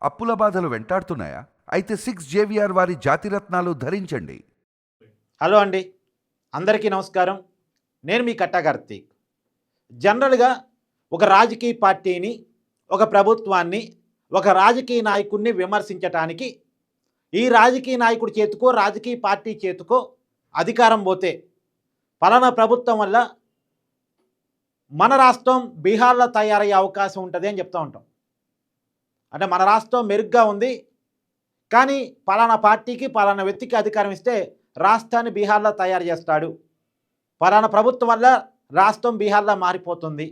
అప్పుల బాధలు వెంటాడుతున్నాయా? అయితే 6 జేవిఆర్ వారి జాతిరత్నాలు ధరించండి. హలో అండి, అందరికీ నమస్కారం. నేను మీ కట్టా కార్తీక్. జనరల్గా ఒక రాజకీయ పార్టీని, ఒక ప్రభుత్వాన్ని, ఒక రాజకీయ నాయకుడిని విమర్శించటానికి ఈ రాజకీయ నాయకుడి చేతికో, రాజకీయ పార్టీ చేతికో అధికారం పోతే పలానా ప్రభుత్వం వల్ల మన రాష్ట్రం బీహార్లో తయారయ్యే అవకాశం ఉంటుంది అని చెప్తూ ఉంటాం. అంటే మన రాష్ట్రం మెరుగ్గా ఉంది, కానీ పలానా పార్టీకి, పలానా వ్యక్తికి అధికారం ఇస్తే రాష్ట్రాన్ని బీహార్లో తయారు చేస్తాడు, పలానా ప్రభుత్వం వల్ల రాష్ట్రం బీహార్లో మారిపోతుంది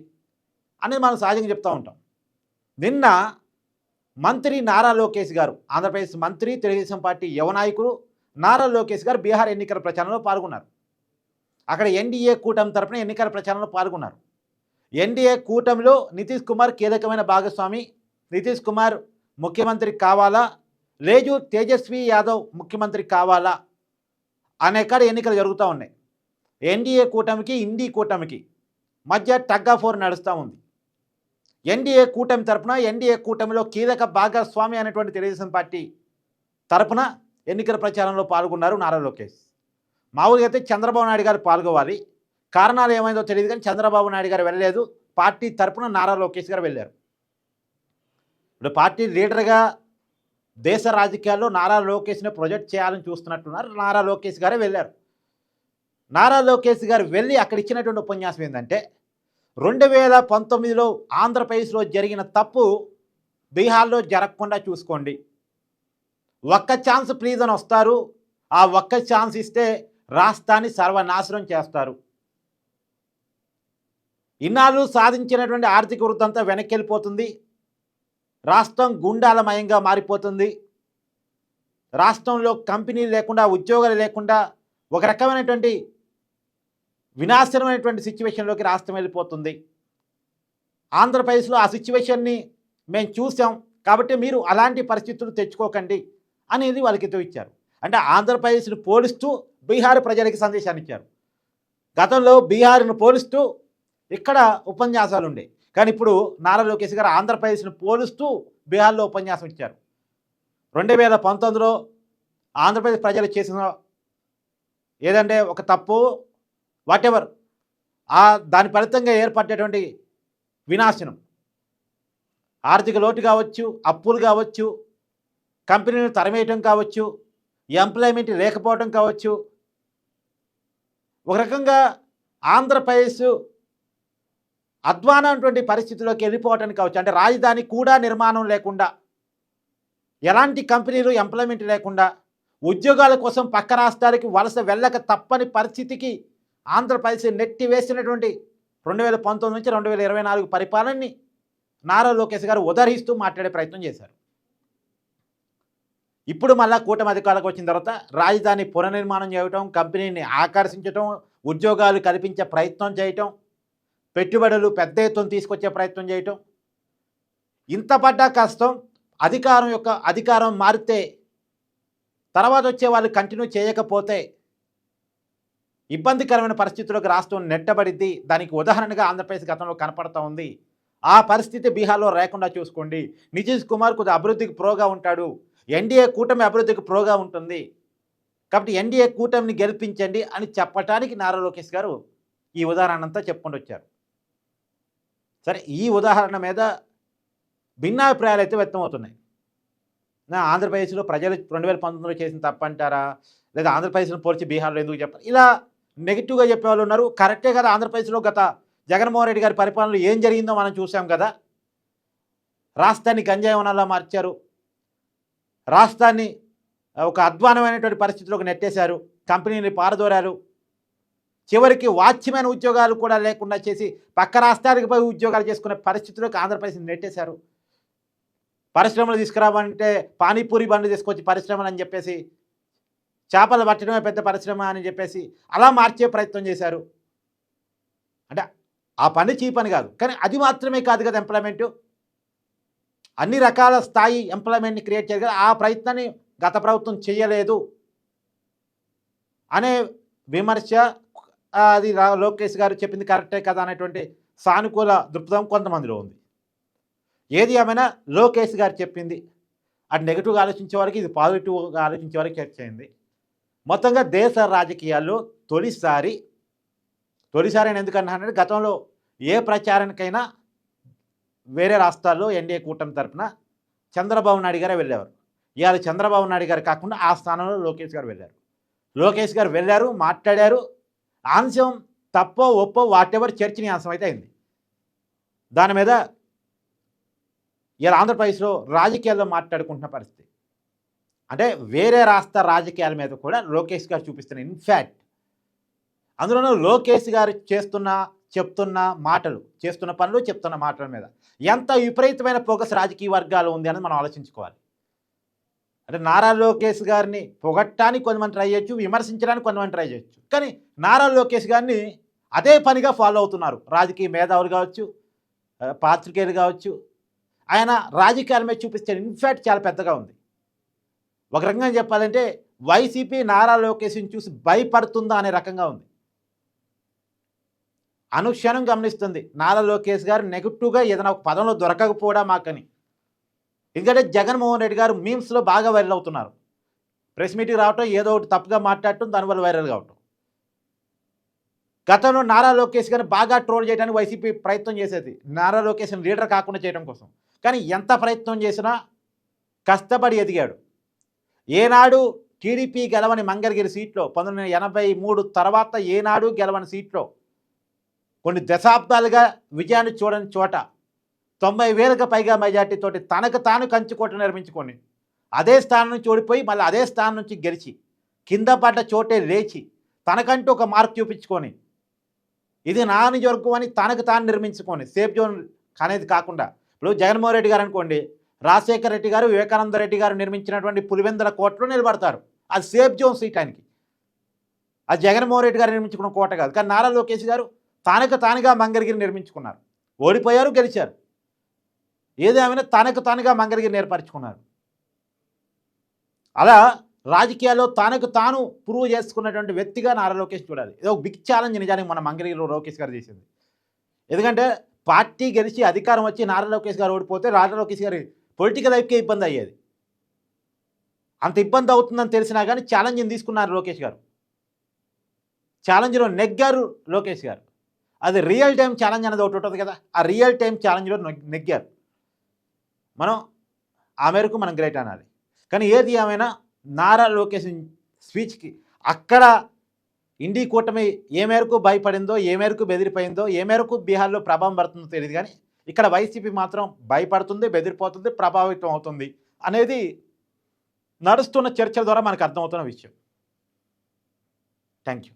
అని మనం సహజంగా చెప్తూ ఉంటాం. నిన్న మంత్రి నారా లోకేష్ గారు, ఆంధ్రప్రదేశ్ మంత్రి, తెలుగుదేశం పార్టీ యువ నాయకుడు నారా లోకేష్ గారు బీహార్ ఎన్నికల ప్రచారంలో పాల్గొన్నారు. అక్కడ ఎన్డీఏ కూటమి తరపున ఎన్నికల ప్రచారంలో పాల్గొన్నారు. ఎన్డీఏ కూటమిలో నితీష్ కుమార్ కీలకమైన భాగస్వామి. నితీష్ కుమార్ ముఖ్యమంత్రి కావాలా, లేదు తేజస్వి యాదవ్ ముఖ్యమంత్రి కావాలా అనే కాడ ఎన్నికలు జరుగుతూ ఉన్నాయి. ఎన్డీఏ కూటమికి, ఇండీ కూటమికి మధ్య టగ్ ఆఫ్ వార్ నడుస్తూ ఉంది. ఎన్డీఏ కూటమి తరపున, ఎన్డీఏ కూటమిలో కీలక భాగస్వామి అనేటువంటి తెలుగుదేశం పార్టీ తరపున ఎన్నికల ప్రచారంలో పాల్గొన్నారు నారా లోకేష్. మామూలుగా అయితే చంద్రబాబు నాయుడు గారు పాల్గొవాలి, కారణాలు ఏమైందో తెలియదు కానీ చంద్రబాబు నాయుడు గారు వెళ్ళలేదు. పార్టీ తరపున నారా లోకేష్ గారు వెళ్ళారు. ఇప్పుడు పార్టీ లీడర్గా దేశ రాజకీయాల్లో నారా లోకేష్ని ప్రొజెక్ట్ చేయాలని చూస్తున్నట్టున్నారు. నారా లోకేష్ గారే వెళ్ళారు. నారా లోకేష్ గారు వెళ్ళి అక్కడ ఇచ్చినటువంటి ఉపన్యాసం ఏంటంటే, 2019లో ఆంధ్రప్రదేశ్లో జరిగిన తప్పు బీహార్లో జరగకుండా చూసుకోండి, ఒక్క ఛాన్స్ ప్లీజ్ అని వస్తారు, ఆ ఒక్క ఛాన్స్ ఇస్తే రాష్ట్రాన్ని సర్వనాశనం చేస్తారు. ఇన్నాళ్ళు సాధించినటువంటి ఆర్థిక వృద్ధి అంతా వెనక్కి వెళ్ళిపోతుంది, రాష్ట్రం గుండాలమయంగా మారిపోతుంది, రాష్ట్రంలో కంపెనీలు లేకుండా, ఉద్యోగాలు లేకుండా ఒక రకమైనటువంటి వినాశనమైనటువంటి సిచ్యువేషన్లోకి రాష్ట్రం వెళ్ళిపోతుంది. ఆంధ్రప్రదేశ్లో ఆ సిచ్యువేషన్ని మేము చూసాం, కాబట్టి మీరు అలాంటి పరిస్థితులు తెచ్చుకోకండి అనేది వాళ్ళకి ఇచ్చారు. అంటే ఆంధ్రప్రదేశ్ను పోలిస్తూ బీహార్ ప్రజలకి సందేశాన్ని ఇచ్చారు. గతంలో బీహార్ను పోలిస్తూ ఇక్కడ ఉపన్యాసాలు ఉండే, కానీ ఇప్పుడు నారా లోకేష్ గారు ఆంధ్రప్రదేశ్ను పోలుస్తూ బీహార్లో ఉపన్యాసం ఇచ్చారు. 2019లో ఆంధ్రప్రదేశ్ ప్రజలు చేసిన ఏదంటే ఒక తప్పు, వాటెవర్, దాని ఫలితంగా ఏర్పడేటువంటి వినాశనం, ఆర్థిక లోటు కావచ్చు, అప్పులు కావచ్చు, కంపెనీలు తరిమేయటం కావచ్చు, ఎంప్లాయ్మెంట్ లేకపోవడం కావచ్చు, ఒక రకంగా ఆంధ్రప్రదేశ్ అధ్వానమైనటువంటి పరిస్థితిలోకి వెళ్ళిపోవటానికి కావచ్చు. అంటే రాజధాని కూడా నిర్మాణం లేకుండా, ఎలాంటి కంపెనీలు ఎంప్లాయ్మెంట్ లేకుండా, ఉద్యోగాల కోసం పక్క రాష్ట్రాలకి వలస వెళ్ళక తప్పని పరిస్థితికి ఆంధ్రప్రదేశ్ నెట్టి వేసినటువంటి 2019 నుంచి 2024 పరిపాలనని నారా లోకేష్ గారు ఉదహరిస్తూ మాట్లాడే ప్రయత్నం చేశారు. ఇప్పుడు మళ్ళా కూటమి అధికారులకు వచ్చిన తర్వాత రాజధాని పునర్నిర్మాణం చేయటం, కంపెనీని ఆకర్షించటం, ఉద్యోగాలు కల్పించే ప్రయత్నం చేయటం, పెట్టుబడులు పెద్ద ఎత్తున తీసుకొచ్చే ప్రయత్నం చేయటం, ఇంత పడ్డా కష్టం. అధికారం మారితే తర్వాత వచ్చే వాళ్ళు కంటిన్యూ చేయకపోతే ఇబ్బందికరమైన పరిస్థితుల్లోకి రాష్ట్రం నెట్టబడిద్ది. దానికి ఉదాహరణగా ఆంధ్రప్రదేశ్ గతంలో కనపడతా ఉంది. ఆ పరిస్థితి బీహార్లో లేకుండా చూసుకోండి. నితీష్ కుమార్ కొద్దిగా అభివృద్ధికి ప్రోగా ఉంటాడు, ఎన్డీఏ కూటమి అభివృద్ధికి ప్రోగా ఉంటుంది, కాబట్టి ఎన్డీఏ కూటమిని గెలిపించండి అని చెప్పటానికి నారా లోకేష్ గారు ఈ ఉదాహరణ అంతా చెప్పుకుంటూ వచ్చారు. సరే, ఈ ఉదాహరణ మీద భిన్నాభిప్రాయాలు అయితే వ్యక్తమవుతున్నాయి. ఆంధ్రప్రదేశ్లో ప్రజలు 2019లో చేసిన తప్పంటారా, లేదా ఆంధ్రప్రదేశ్ను పోల్చి బీహార్లో ఎందుకు చెప్పారు, ఇలా నెగిటివ్గా చెప్పే వాళ్ళు ఉన్నారు. కరెక్టే కదా, ఆంధ్రప్రదేశ్లో గత జగన్మోహన్ రెడ్డి గారి పరిపాలనలో ఏం జరిగిందో మనం చూసాం కదా. రాష్ట్రాన్ని గంజాయి వనాలా మార్చారు, రాష్ట్రాన్ని ఒక అధ్వానమైనటువంటి పరిస్థితిలోకి నెట్టేశారు, కంపెనీని పారదోరారు, చివరికి వాచ్యమైన ఉద్యోగాలు కూడా లేకుండా చేసి పక్క రాష్ట్రాలకు పోయి ఉద్యోగాలు చేసుకునే పరిస్థితిలోకి ఆంధ్రప్రదేశ్ని నెట్టేశారు. పరిశ్రమలు తీసుకురావాలంటే పానీపూరి బండ్లు తీసుకొచ్చి పరిశ్రమలు అని చెప్పేసి, చేపలు పట్టడమే పెద్ద పరిశ్రమ అని చెప్పేసి అలా మార్చే ప్రయత్నం చేశారు. అంటే ఆ పని చీ పని కాదు, కానీ అది మాత్రమే కాదు కదా ఎంప్లాయ్మెంటు, అన్ని రకాల స్థాయి ఎంప్లాయ్మెంట్ని క్రియేట్ చేయాలి కదా. ఆ ప్రయత్నాన్ని గత ప్రభుత్వం చేయలేదు అనే విమర్శ, అది లోకేష్ గారు చెప్పింది కరెక్టే కదా అనేటువంటి సానుకూల దృక్పథం కొంతమందిలో ఉంది. ఏది ఏమైనా లోకేష్ గారు చెప్పింది అటు నెగిటివ్గా ఆలోచించే వారికి ఇది పాజిటివ్గా ఆలోచించే వారికి చర్చ అయింది. మొత్తంగా దేశ రాజకీయాల్లో తొలిసారి అని ఎందుకన్నానంటే గతంలో ఏ ప్రచారానికైనా వేరే రాష్ట్రాల్లో ఎన్డీఏ కూటమి తరపున చంద్రబాబు నాయుడు గారే వెళ్ళేవారు. ఇవాళ చంద్రబాబు నాయుడు గారు కాకుండా ఆ స్థానంలో లోకేష్ గారు వెళ్ళారు. లోకేష్ గారు వెళ్ళారు, మాట్లాడారు. అంశం తప్పో ఒప్పో వాటెవర్ చర్చనీయాంశం అయితే అయింది. దాని మీద ఇలా ఆంధ్రప్రదేశ్లో రాజకీయాల్లో మాట్లాడుకుంటున్న పరిస్థితి. అంటే వేరే రాష్ట్ర రాజకీయాల మీద కూడా లోకేష్ గారు చూపిస్తున్న ఇన్ఫ్యాక్ట్ అందులోనూ లోకేష్ గారు చెప్తున్న మాటలు, చేస్తున్న పనులు, చెప్తున్న మాటల మీద ఎంత విపరీతమైన ఫోకస్ రాజకీయ వర్గాలు ఉంది అనేది మనం ఆలోచించుకోవాలి. అంటే నారా లోకేష్ గారిని పొగట్టడానికి కొంతమంది ట్రై చేయొచ్చు, విమర్శించడానికి కొంతమంది ట్రై చేయొచ్చు. కానీ నారా లోకేష్ గారిని అదే పనిగా ఫాలో అవుతున్నారు రాజకీయ మేధావులు కావచ్చు, పాత్రికేయులు కావచ్చు. ఆయన రాజకీయాల మీద చూపిస్తే ఇన్ఫ్యాక్ట్ చాలా పెద్దగా ఉంది. ఒక రకంగా చెప్పాలంటే వైసీపీ నారా లోకేష్ని చూసి భయపడుతుందా అనే రకంగా ఉంది. అనుక్షణం గమనిస్తుంది నారా లోకేష్ గారు నెగిటివ్గా ఏదైనా ఒక పదంలో దొరకకపోవడా మాకని. ఎందుకంటే జగన్మోహన్ రెడ్డి గారు మీమ్స్లో బాగా వైరల్ అవుతున్నారు. ప్రెస్ మీట్కి రావటం, ఏదో ఒకటి తప్పుగా మాట్లాడటం, దానివల్ల వైరల్ కావటం. గతంలో నారా లోకేష్ గారిని బాగా ట్రోల్ చేయడానికి వైసీపీ ప్రయత్నం చేసేది, నారా లోకేష్ని లీడర్ కాకుండా చేయడం కోసం. కానీ ఎంత ప్రయత్నం చేసినా కష్టపడి ఎదిగాడు. ఏనాడు టీడీపీ గెలవని మంగళగిరి సీట్లో 1983 తర్వాత ఏనాడు గెలవని సీట్లో కొన్ని దశాబ్దాలుగా విజయాన్ని చూడని చోట 90,000కు పైగా మెజార్టీతోటి తనకు తాను కంచుకోట నిర్మించుకొని అదే స్థానం నుంచి ఓడిపోయి మళ్ళీ అదే స్థానం నుంచి గెలిచి కింద పడ్డ చోటే లేచి తనకంటూ ఒక మార్క్ చూపించుకొని ఇది నా నియోజకవర్గం అని తనకు తాను నిర్మించుకొని సేఫ్ జోన్ అనేది కాకుండా, ఇప్పుడు జగన్మోహన్ రెడ్డి గారు అనుకోండి, రాజశేఖర రెడ్డి గారు, వివేకానంద రెడ్డి గారు నిర్మించినటువంటి పులివెందుల కోటలో నిలబడతారు. అది సేఫ్ జోన్ సీట్ ఆయనకి. అది జగన్మోహన్ రెడ్డి గారు నిర్మించుకున్న కోట కాదు. కానీ నారా లోకేష్ గారు తనకు తానుగా మంగళగిరి నిర్మించుకున్నారు. ఓడిపోయారు, గెలిచారు. ఏదేమైనా తనకు తానుగా మంగళగిరి ఏర్పరచుకున్నారు. అలా రాజకీయాల్లో తనకు తాను ప్రూవ్ చేసుకున్నటువంటి వ్యక్తిగా నారా లోకేష్ చూడాలి. ఏదో బిగ్ ఛాలెంజ్ నిజానికి మన మంగళగిరిలో లోకేష్ గారు చేసింది. ఎందుకంటే పార్టీ గెలిచి అధికారం వచ్చి నారా లోకేష్ గారు ఓడిపోతే నారా లోకేష్ గారి పొలిటికల్ లైఫ్కే ఇబ్బంది అయ్యేది. అంత ఇబ్బంది అవుతుందని తెలిసినా కానీ ఛాలెంజ్ని తీసుకున్నారు లోకేష్ గారు. ఛాలెంజ్లో నెగ్గారు లోకేష్ గారు. అది రియల్ టైం ఛాలెంజ్ అనేది ఒకటి ఉంటుంది కదా, ఆ రియల్ టైం ఛాలెంజ్లో నెగ్గారు. మనం ఆ మేరకు మనం గ్రేట్ అనాలి. కానీ ఏది ఏమైనా నారా లోకేష్ స్పీచ్కి అక్కడ ఇండి కూటమి ఏ మేరకు భయపడిందో, ఏ మేరకు బెదిరిపోయిందో, ఏ మేరకు బీహార్లో ప్రభావం పడుతుందో తెలియదు. కానీ ఇక్కడ వైసీపీ మాత్రం భయపడుతుంది, బెదిరిపోతుంది, ప్రభావితం అవుతుంది అనేది నడుస్తున్న చర్చల ద్వారా మనకు అర్థమవుతున్న విషయం. Thank you.